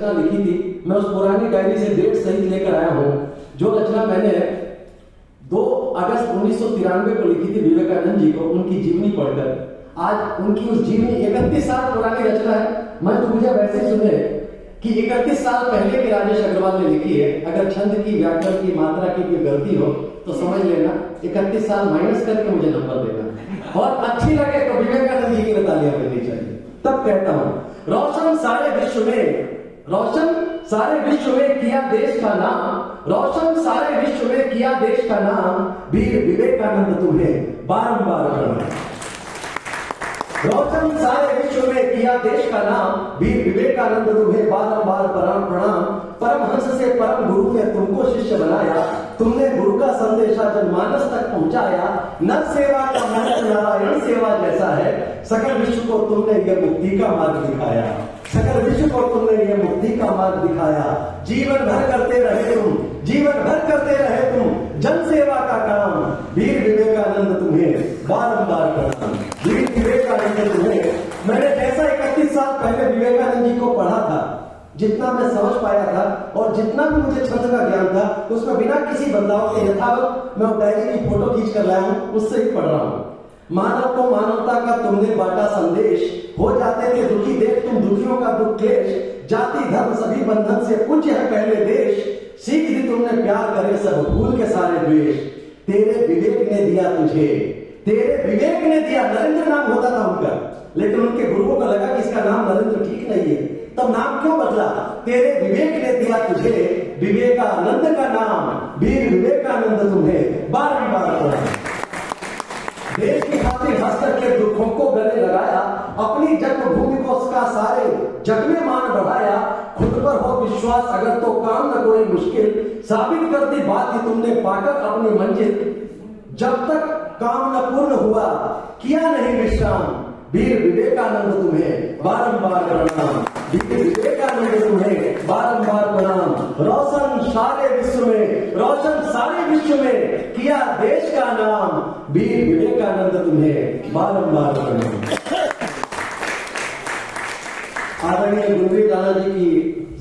रचना लिखी थी, मैं उस पुरानी डायरी से डेट सहित लेकर आया हूं। जो रचना मैंने 2 अगस्त 1993 को लिखी थी विवेकानंद जी को, उनकी जीवनी पढ़कर। आज उनकी उस जीवनी 31 साल पुरानी रचना है। मैं तो मुझे वैसे सुने कि 31 साल पहले की राजेश अग्रवाल ने लिखी है। अगर छंद की, व्याकरण की, मात्रा की कोई गलती हो तो समझ लेना, 31 साल माइनस करके मुझे नंबर देना, और अच्छी लगे तो विवेकानंद जी की तालियां मिलनी चाहिए। तब कहता हूं, रोशन सारे विश्व में, रोशन सारे विश्व में किया देश का नाम, रोशन सारे विश्व में किया देश का नाम, वीर विवेकानंद तुम्हें बारंबार प्रणाम। रोशन सारे विश्व में किया देश का नाम, वीर विवेकानंद तुम्हें बारंबार प्रणाम। परमहंस से परम गुरु ने तुमको शिष्य बनाया, तुमने गुरु का संदेशा जनमानस तक पहुंचाया। नर सेवा का मंत्र नारायण सेवा जैसा है, सकल विश्व को तुमने ये मुक्ति का मार्ग दिखाया, सकल विश्व को तुमने ये मुक्ति का मार्ग दिखाया। जीवन भर करते रहे तुम, जीवन भर करते रहे तुम जन सेवा का काम, वीर विवेकानंद तुम्हें बारंबार प्रणाम। वीर विवेकानंद तुम्हें, मैंने जैसा 31 साल पहले विवेकानंद जी को पढ़ा था, जितना मैं समझ पाया था और जितना भी मुझे छंद का ज्ञान था, उसमें बिना किसी बदलाव के यथावत मैं डायरी की फोटो खींच कर लाया हूं, उससे ही पढ़ रहा हूं। मानव को मानवता का तुमने बांटा संदेश, हो जाते थे दुखी देख तुम दुखियों का दुख क्लेश, जाति धर्म सभी बंधन से पूज्य है पहले देश, सीख दी तुमने प्यार करे सब भूल के सारे द्वेष, तेरे विवेक ने दिया तुझे, तेरे विवेक ने दिया। नरेंद्र नाम होता था उनका, लेकिन उनके गुरुओं को लगा कि इसका नाम नरेंद्र ठीक नहीं है, तब नाम क्यों बदला? तेरे विवेक ने दिया तुझे विवेकानंद का नाम, वीर विवेकानंद तुम्हें बारंबार प्रणाम। देश की खातिर हंस करके दुखों को गले लगाया, अपनी जन्मभूमि को उसका सारे जग में मान बढ़ाया। खुद पर हो विश्वास अगर तो काम न कोई मुश्किल, साबित कर दी बात की तुमने पाकर अपनी मंजिल। जब तक काम न पूर्ण हुआ किया नहीं विश्राम, वीर विवेकानंद तुम्हें बारंबार प्रणाम, वीर विवेकानंद तुम्हें बारंबार प्रणाम। रोशन सारे विश्व में, रोशन सारे विश्व में किया देश का नाम, वीर विवेकानंद तुम्हें बारंबार प्रणाम। आदरणीय गुणवीर राणा जी की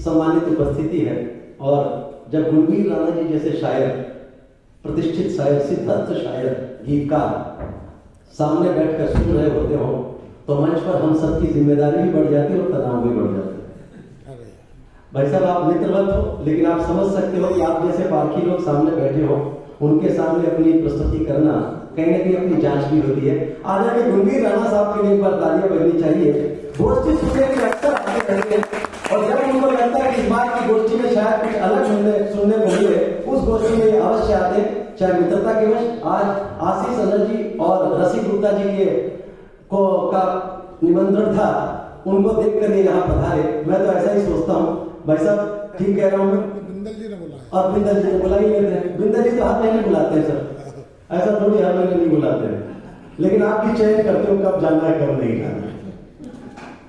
सम्मानित उपस्थिति है, और जब गुणवीर राणा जी जैसे शायर, प्रतिष्ठित शायर, सिद्धस्थ शायर, गीतकार सामने बैठकर सुन रहे होते हो, तो मंच पर हम सबकी जिम्मेदारी भी बढ़ जाती है और तनाव भी बढ़ जाता है। भाई साहब, आप मित्रवत हो, लेकिन आप समझ सकते हो कि आप जैसे पारखी लोग सामने बैठे हो, उनके सामने अपनी प्रस्तुति करना कहीं ना कहीं अपनी जांच भी होती है। आदरणीय गुणवीर राणा साहब के लिए एक बार तालियां बजनी चाहिए। गोष्ठी सुनने के अक्सर आते रहते हैं, और जब उनको लगता है कि इस बार की गोष्ठी में शायद कुछ अलग सुनने को मिले, उस गोष्ठी में अवश्य आते, चाहे मित्रता के वश। आज आशीष अनल जी और रसिक गुप्ता जी के का निमंत्रण था, उनको देखकर ये यहाँ पधारे। मैं तो ऐसा ही सोचता हूँ, भाई साहब ठीक कह रहा हूँ मैं, बिंदल जी ने बुलाया, और बिंदल जी ने बुला ही लेते हैं। बिंदल जी तो हर महीने बुलाते हैं सर, ऐसा थोड़ी हर महीने नहीं बुलाते हैं, लेकिन आप भी चयन करते हो कब जाना है कब नहीं जाना है,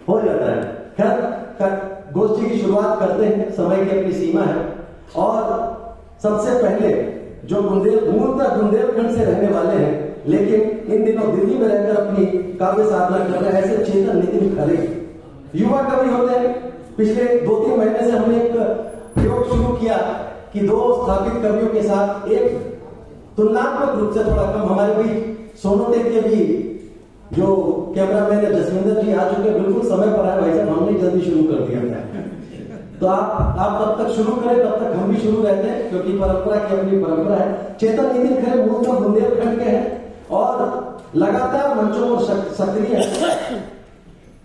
हो जाता है। खैर, गोष्ठी की शुरुआत करते हैं, समय की अपनी सीमा है। और सबसे पहले जो मूलतः बुंदेलखंड से रहने वाले हैं, लेकिन इन दिनों दिल्ली में रहकर अपनी काव्य साधना कर रहे हैं, ऐसे चेतन नितिन खरे युवा कवि होते हैं। पिछले 2-3 महीने से हमने एक प्रयोग शुरू किया कि 2 स्थापित कवियों के साथ एक तुलनात्मक रूप से थोड़ा कम, हमारे बीच सोनोटेक के भी जो कैमरामैन है जसविंदर जी आ चुके, बिल्कुल समय पर आए। भाई साहब, हमने जल्दी शुरू कर दिया था, तो आप तब तक शुरू करें, तब तक हम भी शुरू रहते हैं, क्योंकि परंपरा की अपनी परंपरा है। चेतन नितिन खरे मूलतः बुंदेलखंड के हैं और लगातार मंचों पर सक्रिय है।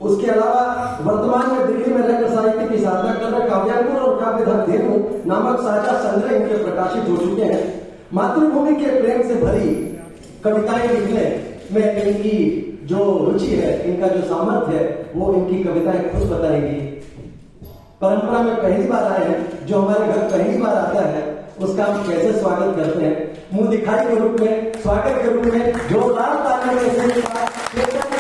उसके अलावा वर्तमान में दिल्ली में रहकर साहित्य की साधना कर रहे काव्यांकुर और काव्यधर धेनु नामक साझा संग्रह इनके प्रकाशित हो चुके हैं। मातृभूमि के प्रेम से भरी कविताएं लिखने में इनकी जो रुचि है, इनका जो सामर्थ्य है, वो इनकी कविताएं खुद बताएंगी। परंपरा में पहली बार आए हैं, जो हमारे घर पहली बार आता है उसका हम कैसे स्वागत करते हैं, मुंह दिखाई के रूप में, स्वागत के रूप में जोरदार तालियों के साथ